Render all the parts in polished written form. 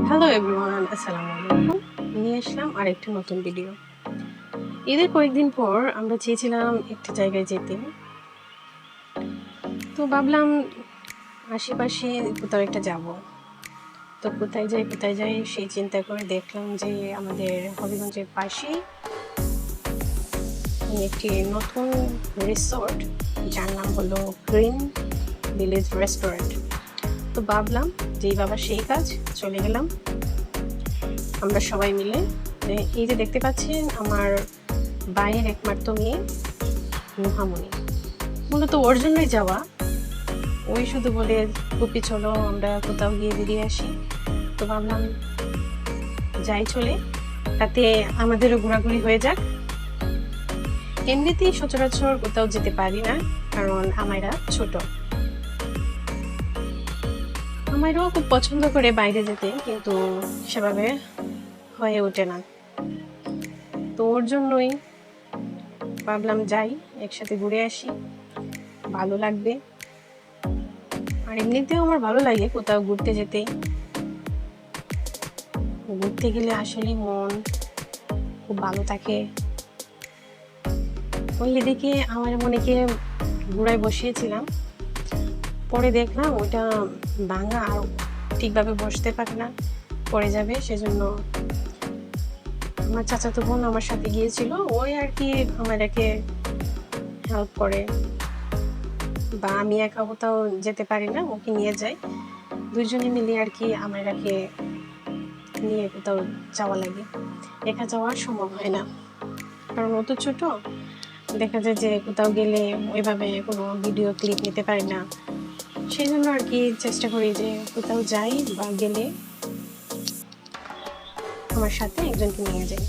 Hello everyone, আসসালামু আলাইকুম। নিয়ে আসলাম আরেকটা নতুন ভিডিও। ঈদের কয়েকদিন পর আমরা চেয়েছিলাম একটা জায়গায় যেতে। তো ভাবলাম আশেপাশে কোথাও একটা যাব। তো কোথায় যাই সেই চিন্তা করে দেখলাম যে আমাদের হবিগঞ্জের পাশেই একটি নতুন রিসোর্ট, যার নাম হলো গ্রিন ভিলেজ রেস্টুরেন্ট। তো ভাবলাম যেই বাবা সেই কাজ, চলে গেলাম আমরা সবাই মিলে। এই যে দেখতে পাচ্ছেন আমার ভাইয়ের একমাত্র মেয়ে নুহামণি, মূলত ওর জন্যই যাওয়া। ওই শুধু বলে পুপি চলো আমরা কোথাও গিয়ে বেরিয়ে আসি। তো ভাবলাম যাই চলে, তাতে আমাদেরও ঘোরাঘুরি হয়ে যাক। এমনিতেই সচরাচর কোথাও যেতে পারি না, কারণ আমায়রা ছোট। আমারও খুব পছন্দ করে বাইরে যেতে, কিন্তু সেভাবে হয়ে ওঠে না। তো ওর জন্যই ভাবলাম যাই, একসাথে ঘুরে আসি, ভালো লাগবে। আর এমনিতেও আমার ভালো লাগে কোথাও ঘুরতে যেতে। ঘুরতে গেলে আসলে মন খুব ভালো থাকে। ওই এদিকে আমার মনেকে ঘুরায় বসিয়েছিলাম, পরে দেখলাম ওইটা ভাঙা, আর ঠিকভাবে বসতে পারে না, পড়ে যাবে। সেজন্য আমার চাচাতো বোন আমার সাথে গিয়েছিল, ওই আর কি আমাদেরকে হেল্প করে। বা আমি একা কোথাও যেতে পারি না, ওকে নিয়ে যাই। দুইজনে মিলে আর কি আমাদেরকে নিয়ে কোথাও যাওয়া লাগে। একা যাওয়া সম্ভব হয় না, কারণ ও তো ছোট। দেখা যায় যে কোথাও গেলে ওইভাবে কোনো ভিডিও ক্লিপ নিতে পারি না। সেই জন্য আর কি চেষ্টা করি যে কোথাও যাই বা গেলে আমার সাথে একজনকে নিয়ে যাই।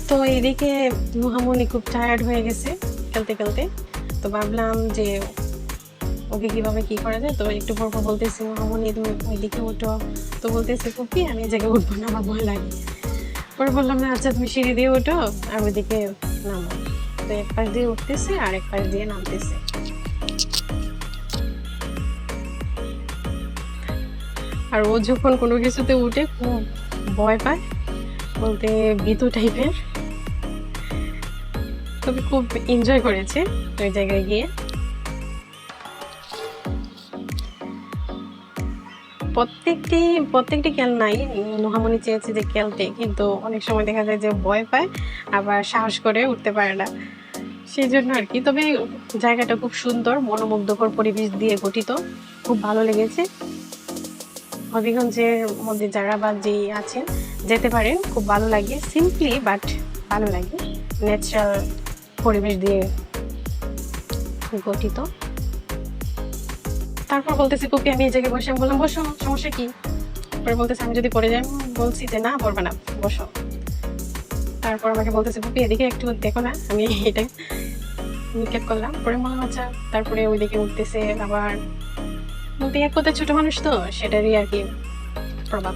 তো এদিকে নুহামণি খুব টায়ার্ড হয়ে গেছে খেলতে খেলতে। তো ভাবলাম যে ওকে কিভাবে কি করা যায়। তো একটু পর পর বলতেছি, নুহামণি তুমি ওইদিকে উঠো। তো বলতেছে পুপি আমি এই জায়গায় উঠবো না, আমার ভয় লাগে। পরে বললাম না, আচ্ছা তুমি সিঁড়ি দিয়ে উঠো আর ওইদিকে নামো। তো এক পাশ দিয়ে উঠতেছে আর এক পাশ দিয়ে নামতেছে। আর ও যখন কোনো কিছুতে উঠে খুব ভয় পায়, বলতে ভীতু টাইপের। তবে খুব এনজয় করেছে ওই জায়গায় গিয়ে। প্রত্যেকটি খেলনাই নুহামণি চেয়েছে যে খেলতে, কিন্তু অনেক সময় দেখা যায় যে ভয় পায়, আবার সাহস করে উঠতে পারে না। সেই জন্য আর কি। তবে জায়গাটা খুব সুন্দর, মনোমুগ্ধকর পরিবেশ দিয়ে গঠিত, খুব ভালো লেগেছে। হবিগঞ্জের মধ্যে যারা বা যেই আছেন যেতে পারেন, খুব ভালো লাগে। সিম্পলি বাট ভালো লাগে, ন্যাচারাল পরিবেশ দিয়ে গঠিত। তারপর বলতেছি পুপি আমি এই জায়গায় বসে। আমি বললাম বসো, সমস্যা কি? পরে বলতেছে আমি যদি পড়ে যাই। বলছি যে না, পড়বে না, বসো। তারপর আমাকে বলতেছে পুপি এদিকে একটু দেখো না। আমি এটা নিক্ষেপ করলাম, পরে বললাম আচ্ছা। তারপরে ওইদিকে উঠতেছে আবার। বলতে এক কথা ছোট মানুষ তো, সেটারই আর কি প্রভাব।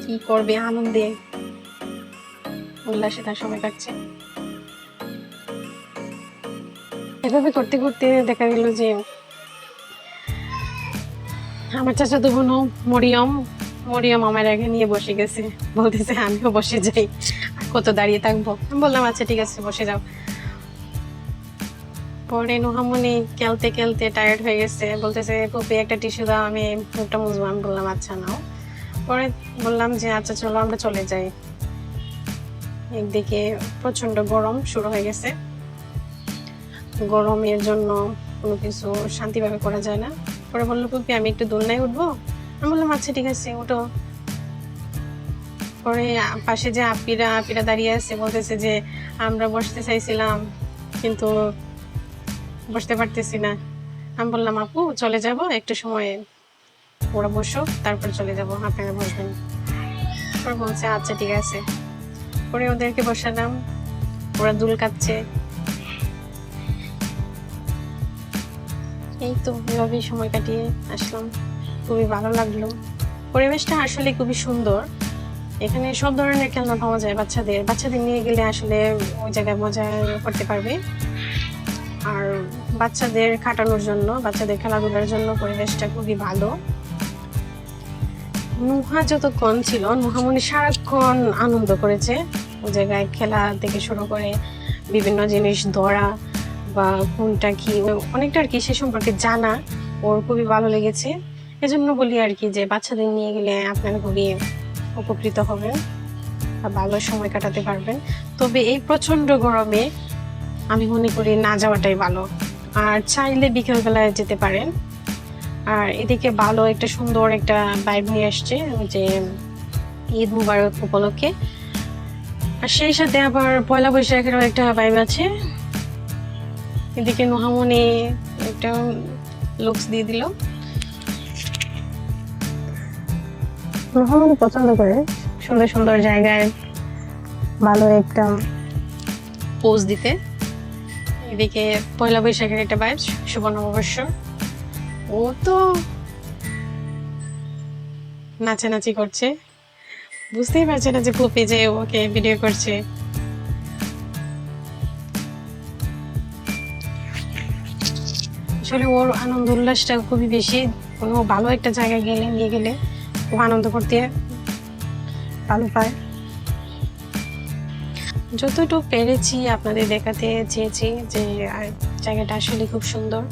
কি করবে, আনন্দে উল্লাসে তার সময় কাটছে। এভাবে করতে করতে দেখা গেল যে আমার চাচাতো বোন মরিয়ম আমার আগে নিয়ে বসে গেছে। বলতেছে আমিও বসে যাই, কত দাঁড়িয়ে থাকবো। আমি বললাম আচ্ছা ঠিক আছে, বসে যাও। পরে নুহামণি খেলতে খেলতে টায়ার্ড হয়ে গেছে, বলতেছে পুপি একটা টিস্যু দাও, আমি মুখটা মুছবো। আমি বললাম আচ্ছা নাও। পরে বললাম যে আচ্ছা চলো আমরা চলে যাই। একদিকে প্রচন্ড গরম শুরু হয়ে গেছে, গরমের জন্য কোনো কিছু শান্তিভাবে করা যায় না। পরে বললো পুপি আমি একটু দোলনায় উঠবো। আমি বললাম আচ্ছা ঠিক আছে উঠো। পরে পাশে যে আপিরা দাঁড়িয়ে আছে, বলতেছে যে আমরা বসতে চাইছিলাম কিন্তু বসতে পারতেছি না। আমি বললাম আপু চলে যাব, একটু সময় ওরা বসো, তারপর চলে যাব, আপনারা বসবেন। পরে বলছে আচ্ছা ঠিক আছে। পরে ওদেরকে বসালাম, ওরা দুল কাটছে। এই তো এভাবেই সময় কাটিয়ে আসলাম, খুবই ভালো লাগলো। পরিবেশটা আসলে খুবই সুন্দর। এখানে সব ধরনের খেলনা পাওয়া যায় বাচ্চাদের নিয়ে গেলে আসলে ওই জায়গায় মজা করতে পারবে। আর বাচ্চাদের খাটানোর জন্য, বাচ্চাদের খেলাধুলার জন্য পরিবেশটা খুবই ভালো। নুহা যতক্ষণ ছিল, নুহামণি সারাক্ষণ আনন্দ করেছে। ওই জায়গায় খেলা থেকে শুরু করে বিভিন্ন জিনিস ধরা বা কোনটা কি, অনেকটা আর কি সে সম্পর্কে জানা ওর খুবই ভালো লেগেছে। এজন্য বলি আর কি যে বাচ্চাদের নিয়ে গেলে আপনারা খুবই উপকৃত হবেন, ভালো সময় কাটাতে পারবেন। তবে এই প্রচন্ড গরমে আমি মনে করি না যাওয়াটাই ভালো, আর চাইলে বিকেলবেলায় যেতে পারেন। আর এদিকে ভালো একটা সুন্দর একটা ভাইব নিয়ে আসছে যে ঈদ মুবারক উপলক্ষে, আর সেই সাথে আবার পয়লা বৈশাখেরও একটা ভাইব আছে। এদিকে নুহামণি একটা লুকস দিয়ে দিল। নুহামণি পছন্দ করে সুন্দর সুন্দর জায়গায় ভালো একটা পোজ দিতে। এদিকে পয়লা বৈশাখের একটা ভাইব, শুভ নববর্ষ। ও তো নাচানাচি করছে, বুঝতেই পারছে না যে ফুপি যে ওকে ভিডিও করছে। আসলে ওর আনন্দ উল্লাসটা খুবই বেশি। কোনো ভালো একটা জায়গায় গেলে, নিয়ে গেলে ও আনন্দ করতে ভালো পায়। যতটুকু পেরেছি আপনাদের দেখাতে চেয়েছি যে জায়গাটা আসলে খুব সুন্দর।